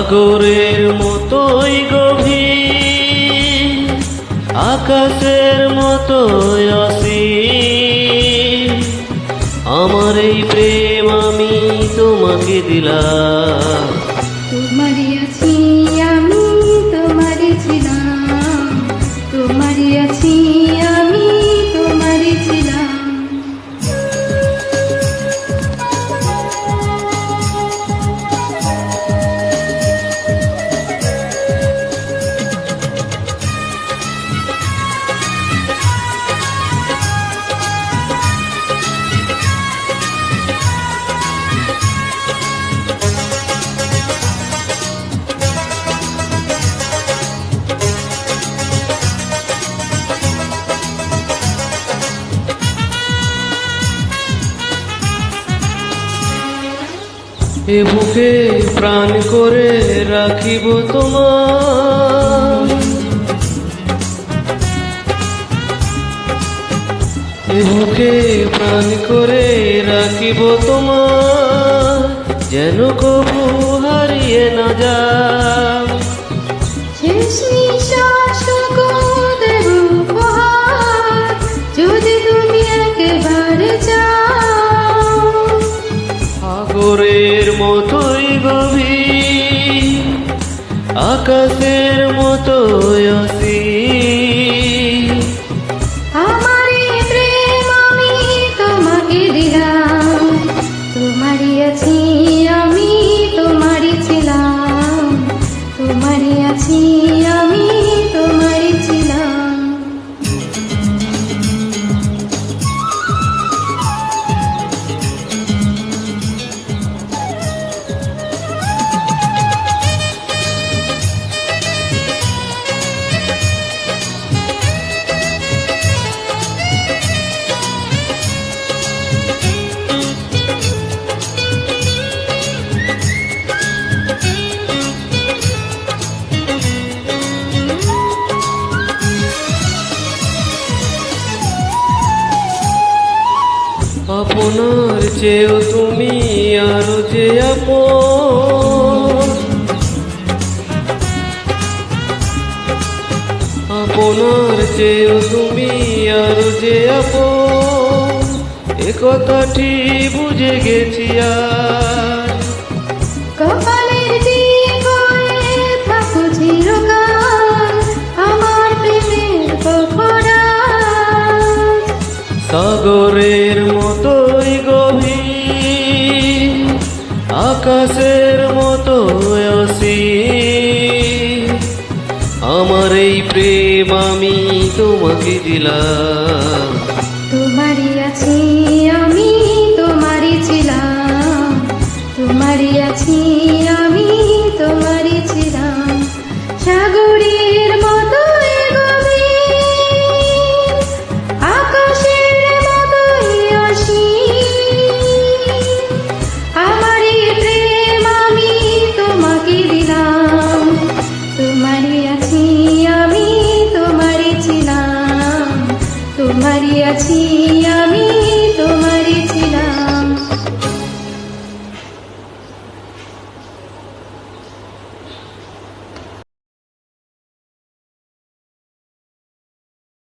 সাগরের মতোই গভীর, আকাশের মতোই অসীম, আমার এই প্রেম আমি তোমাকে দিলাম। তোমারই আছি আমি, তোমারই ছিলাম, তোমারই আছি আমি, তোমারই ছিলাম। এ বুকে প্রাণ করে রাখিব তোমার, এ বুকে প্রাণ করে রাখিব তোমার, যেন কবু হারিয়ে না যায়। শেষ নিঃশ্বাসটুকু দেব উপহার, যদি তুমি একেবারে চাও। সাগরের মতোই গভীর, আকাশের মতোই অসীম, আমার এই প্রেম আমি তোমাকে দিলাম। তোমারই আছি আমি, তোমারই ছিলাম, তোমারই আছি আমি, তোমারই ছিলাম। আপনার চেয়েও তুমি আরো যে আপন, আপনার চেয়েও তুমি আরো যে আপন, এ কথাটি বুঝে গেছি আজ। কপালের টিপ হয়ে থাকো চিরকাল, আমার প্রেমের পকড়াজ। সাগরের মতোই গভীর, আকাশের মতোই অসীম, আমার এই প্রেম আমি তোমাকে দিলাম। তোমারই আছি আমি, তোমারই ছিলাম, তোমারই আছি আমি, তোমারই ছিলাম। সাগরের মতোই গভীর, আকাশের মতোই অসীম, আমার এই প্রেম আমি তোমাকে দিলাম। তোমারই আছি আমি, তোমারই ছিলাম, তোমারই আছি আমি, তোমার